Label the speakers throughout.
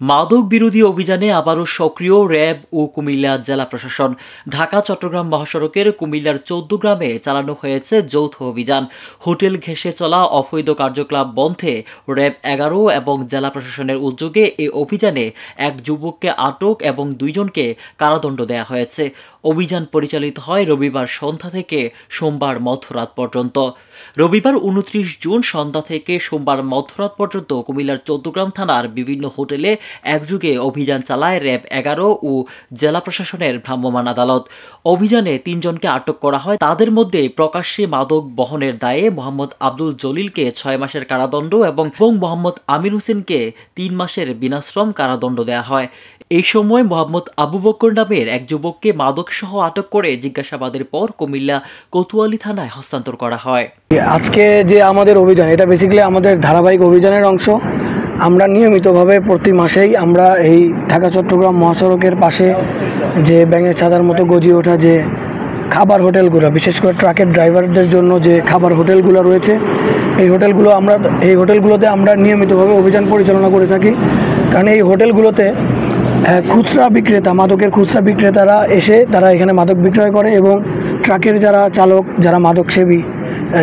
Speaker 1: মাদক বিরোধী অভিযানে আবারও সক্রিয় র্যাব ও কুমিল্লা জেলা প্রশাসন। ঢাকা চট্টগ্রাম মহাসড়কের কুমিল্লার ১৪ গ্রামে চালানো হয়েছে যৌথ অভিযান। হোটেল ঘেঁষে চলা অবৈধ কার্যকলাপ বন্ধে র্যাব ১১ এবং জেলা প্রশাসনের উদ্যোগে এই অভিযানে এক যুবককে আটক এবং ২ জনকে কারাদণ্ড দেয়া হয়েছে। অভিযান পরিচালিত হয় রবিবার সন্ধ্যা থেকে সোমবার মধ্যরাত পর্যন্ত। রবিবার ২৯ জুন সন্ধ্যা থেকে সোমবার মধ্যরাত পর্যন্ত কুমিল্লার ১৪ গ্রাম থানার বিভিন্ন হোটেলে একযোগে অভিযান চালায় র্যাব ১১ ও জেলা প্রশাসনের ভ্রাম্যমাণ আদালত। অভিযানে ৩ জনকে আটক করা হয়। তাদের মধ্যে প্রকাশ্যে মাদক বহনের দায়ে মোহাম্মদ আব্দুল জলিলকে ৬ মাসের কারাদণ্ড এবং মোহাম্মদ আমির হোসেনকে ৩ মাসের বিনাশ্রম কারাদণ্ড দেওয়া হয়। এই সময় মোহাম্মদ আবু বকর নামের এক যুবককে মাদকসহ আটক করে জিজ্ঞাসাবাদের পর কুমিল্লা কোতোয়ালি থানায় হস্তান্তর করা হয়।
Speaker 2: আজকে যে আমাদের অভিযান, এটা বেসিক্যালি আমাদের ধারাবাহিক অভিযানের অংশ। আমরা নিয়মিতভাবে প্রতি মাসেই আমরা এই ঢাকা চট্টগ্রাম মহাসড়কের পাশে যে ব্যাঙের ছাতার মতো গজিয়ে ওঠা যে খাবার হোটেলগুলো, বিশেষ করে ট্রাকের ড্রাইভারদের জন্য যে খাবার হোটেলগুলো রয়েছে, এই হোটেলগুলোতে আমরা নিয়মিতভাবে অভিযান পরিচালনা করে থাকি। কারণ এই হোটেলগুলোতে খুচরা বিক্রেতা, মাদকের খুচরা বিক্রেতারা এসে তারা এখানে মাদক বিক্রয় করে এবং ট্রাকের যারা চালক, যারা মাদক সেবী,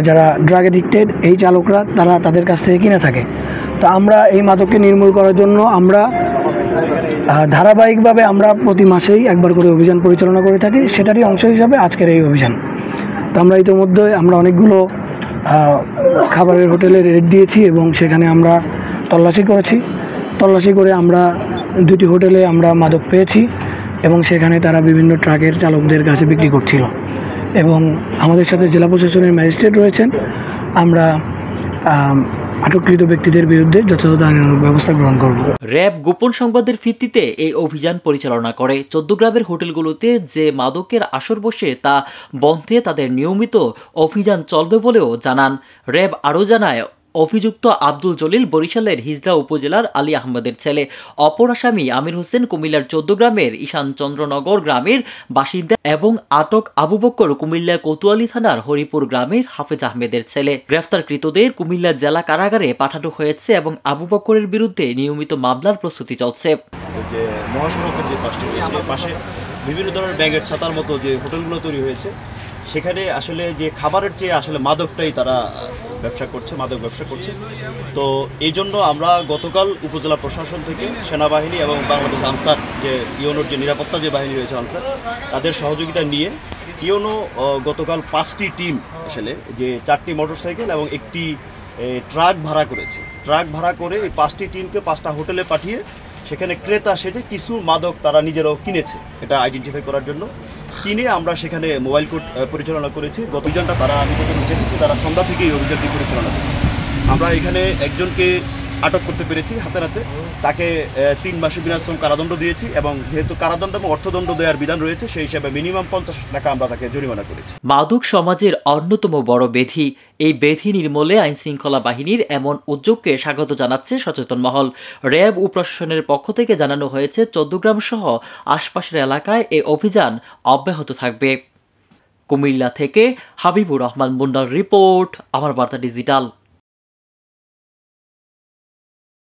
Speaker 2: যারা ড্রাগ এডিক্টেড, এই চালকরা তারা তাদের কাছ থেকে কিনে থাকে। তো আমরা এই মাদককে নির্মূল করার জন্য আমরা ধারাবাহিকভাবে আমরা প্রতি মাসেই একবার করে অভিযান পরিচালনা করে থাকি। সেটারই অংশ হিসাবে আজকের এই অভিযান। তো আমরা ইতিমধ্যে অনেকগুলো খাবারের হোটেলে রেড দিয়েছি এবং সেখানে আমরা তল্লাশি করে আমরা 2টি হোটেলে আমরা মাদক পেয়েছি এবং সেখানে তারা বিভিন্ন ট্রাকের চালকদের কাছে বিক্রি করছিল এবং আমাদের সাথে জেলা প্রশাসনের ম্যাজিস্ট্রেট রয়েছেন। আমরা আটককৃত ব্যক্তিদের বিরুদ্ধে যথাযথ আইনানুগ ব্যবস্থা গ্রহণ করব।
Speaker 1: র্যাব গোপন সংবাদের ভিত্তিতে এই অভিযান পরিচালনা করে। ১৪ গ্রামের হোটেলগুলোতে যে মাদকের আসর বসে তা বন্ধে তাদের নিয়মিত অভিযান চলবে বলেও জানান। র্যাব আরও জানায়, অভিযুক্ত আব্দুল জলিল বরিশালের হিজলা উপজেলার আলী আহমেদের ছেলে। অপর আসামি আমির হোসেন কুমিল্লার ১৪ গ্রামের ঈশানচন্দ্রনগর গ্রামের বাসিন্দা এবং আটক আবু বকর কুমিল্লা কোতোয়ালি থানার হরিপুর গ্রামের হাফেজ আহমেদের ছেলে। গ্রেফতারকৃতদের কুমিল্লা জেলা কারাগারে পাঠানো হয়েছে এবং আবু বকরের বিরুদ্ধে নিয়মিত মামলার প্রস্তুতি চলছে।
Speaker 3: যে মহাসড়কের যে পাশটি রয়েছে, পাশে বিভিন্ন ধরনের ব্যাঙের ছাতার মতো যে হোটেলগুলো তৈরি হয়েছে, সেখানে আসলে যে খাবারের চেয়ে আসলে মাদকটাই তারা মাদক ব্যবসা করছে। তো এই জন্য আমরা গতকাল উপজেলা প্রশাসন থেকে সেনাবাহিনী এবং বাংলাদেশ আনসার, যে ইউনোর যে নিরাপত্তা যে বাহিনী রয়েছে আনসার, তাদের সহযোগিতা নিয়ে ইউনো গতকাল 5টি টিম আসলে যে 4টি মোটরসাইকেল এবং একটি ট্রাক ভাড়া করেছে। ট্রাক ভাড়া করে এই 5টি টিমকে 5টা হোটেলে পাঠিয়ে সেখানে ক্রেতা সেজে কিছু মাদক তারা নিজেরাও কিনেছে, এটা আইডেন্টিফাই করার জন্য কিনে আমরা সেখানে মোবাইল কোর্ট পরিচালনা করেছি। গত অভিযানটা তারা নিজেদের উঠে দিচ্ছে, তারা সন্ধ্যা থেকে এই অভিযানটি পরিচালনা করছে। আমরা এখানে একজনকে আটক করতে পেরেছি হাতে নাতে, তাকে 3 মাসের বিনাশ্রম কারাদণ্ড দিয়েছি এবং যেহেতু কারাদণ্ড এবং অর্থদণ্ড দেওয়ার বিধান রয়েছে, সেই হিসাবে মিনিমাম 50 টাকা আমরা তাকে জরিমানা করেছি।
Speaker 1: মাদক সমাজের অন্যতম বড় ব্যাধি। এই ব্যাধি নির্মূলে আইনশৃঙ্খলা বাহিনীর এমন উদ্যোগকে স্বাগত জানাচ্ছে সচেতন মহল। র্যাব ও প্রশাসনের পক্ষ থেকে জানানো হয়েছে ১৪ গ্রাম সহ আশপাশের এলাকায় এই অভিযান অব্যাহত থাকবে। কুমিল্লা থেকে হাবিবুর রহমান মুন্নার রিপোর্ট, আমার বার্তা ডিজিটাল।